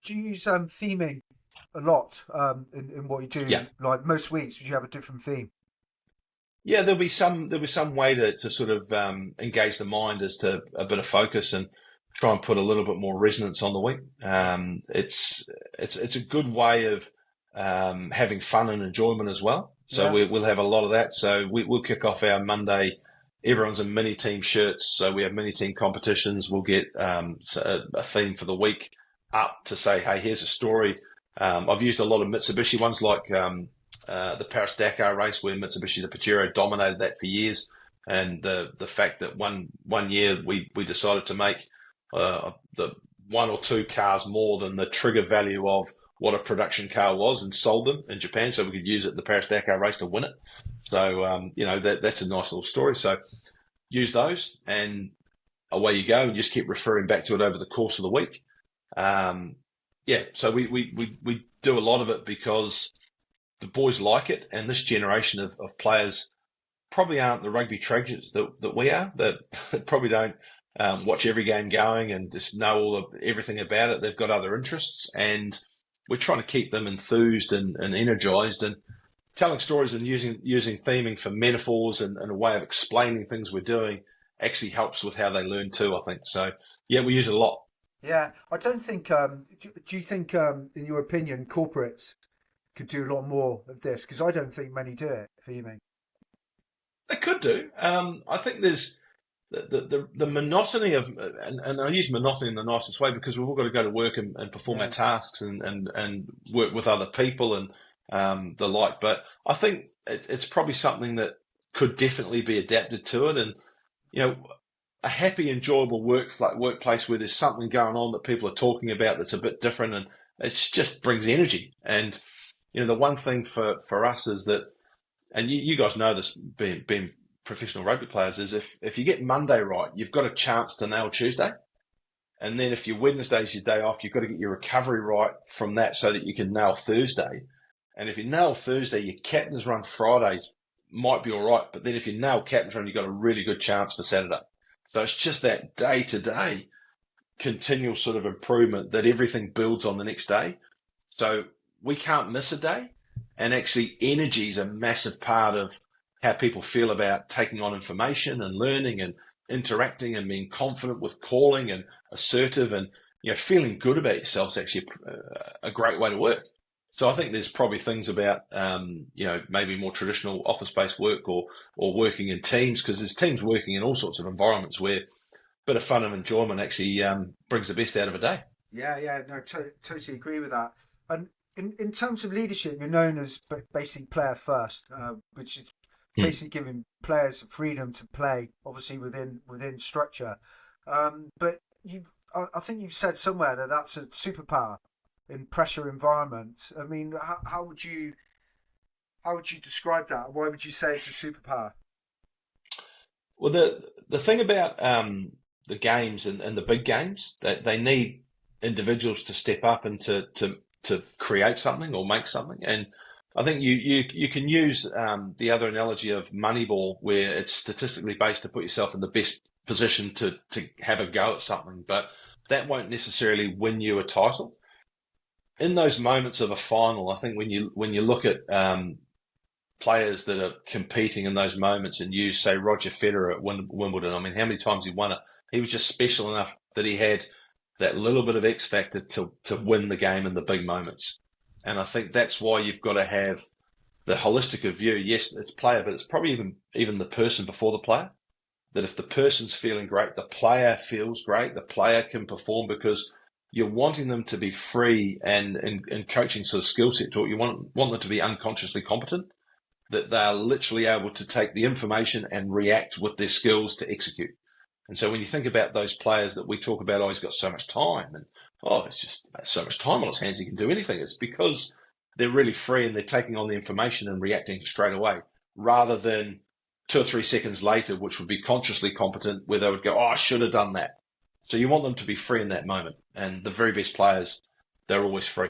do you use theming a lot in what you Yeah. do? Like most weeks, would you have a different theme? Yeah, there'll be some way to sort of engage the mind as to a bit of focus and try and put a little bit more resonance on the week. Yeah, It's a good way of having fun and enjoyment as well. So yeah, we'll have a lot of that. So we'll kick off our Monday. Everyone's in mini team shirts, so we have mini team competitions. We'll get a theme for the week up to say, hey, here's a story. I've used a lot of Mitsubishi ones like the Paris Dakar race where Mitsubishi the Pajero dominated that for years, and the fact that one year we decided to make the one or two cars more than the trigger value of what a production car was and sold them in Japan, so we could use it in the Paris Dakar race to win it. So that's a nice little story. So use those, and away you go, and just keep referring back to it over the course of the week. Um, yeah, so we do a lot of it because the boys like it, and this generation of players probably aren't the rugby treasures that we are. That probably don't watch every game going and just know everything about it. They've got other interests, and we're trying to keep them enthused and energized, and telling stories and using theming for metaphors and a way of explaining things we're doing actually helps with how they learn too, I think. So yeah, we use it a lot. yeah. I don't think. Do you think, in your opinion, corporates could do a lot more of this? Because I don't think many do it. Theming. They could do. I think there's the monotony of, and I use monotony in the nicest way because we've all got to go to work and perform our Yeah, tasks and work with other people and the like. But I think it's probably something that could definitely be adapted to it. And you know, a happy, enjoyable workplace where there's something going on that people are talking about that's a bit different, and it just brings energy. And the one thing for us is that, and you guys know this, being professional rugby players, is if you get Monday right, you've got a chance to nail Tuesday. And then if your Wednesday's your day off, you've got to get your recovery right from that so that you can nail Thursday. And if you nail Thursday, your captain's run Fridays might be all right. But then if you nail captain's run, you've got a really good chance for Saturday. So it's just that day to day continual sort of improvement that everything builds on the next day. So we can't miss a day. And actually, energy is a massive part of how people feel about taking on information and learning and interacting and being confident with calling and assertive, and feeling good about yourself is actually a great way to work. So I think there's probably things about maybe more traditional office-based work or working in teams, because there's teams working in all sorts of environments where a bit of fun and enjoyment actually brings the best out of a day. yeah, yeah. No, totally agree with that. And in terms of leadership, you're known as basically player first, which is Hmm. basically giving players freedom to play, obviously within structure. But I think you've said somewhere that that's a superpower in pressure environments. I mean, how would you describe that? Why would you say it's a superpower? Well, the thing about the games and the big games, that they need individuals to step up and to create something or make something. And I think you can use the other analogy of Moneyball, where it's statistically based to put yourself in the best position to have a go at something, but that won't necessarily win you a title. In those moments of a final, I think when you look at players that are competing in those moments, and use, say, Roger Federer at Wimbledon. I mean, how many times he won it? He was just special enough that he had that little bit of X factor to win the game in the big moments. And I think that's why you've got to have the holistic view. Yes, it's player, but it's probably even the person before the player. That if the person's feeling great, the player feels great, the player can perform, because you're wanting them to be free and in coaching sort of skill set talk, you want them to be unconsciously competent, that they are literally able to take the information and react with their skills to execute. And so when you think about those players that we talk about, oh, he's got so much time, and it's just so much time on his hands, he can do anything. It's because they're really free and they're taking on the information and reacting straight away, rather than 2 or 3 seconds later, which would be consciously competent, where they would go, oh, I should have done that. So you want them to be free in that moment. And the very best players, they're always free.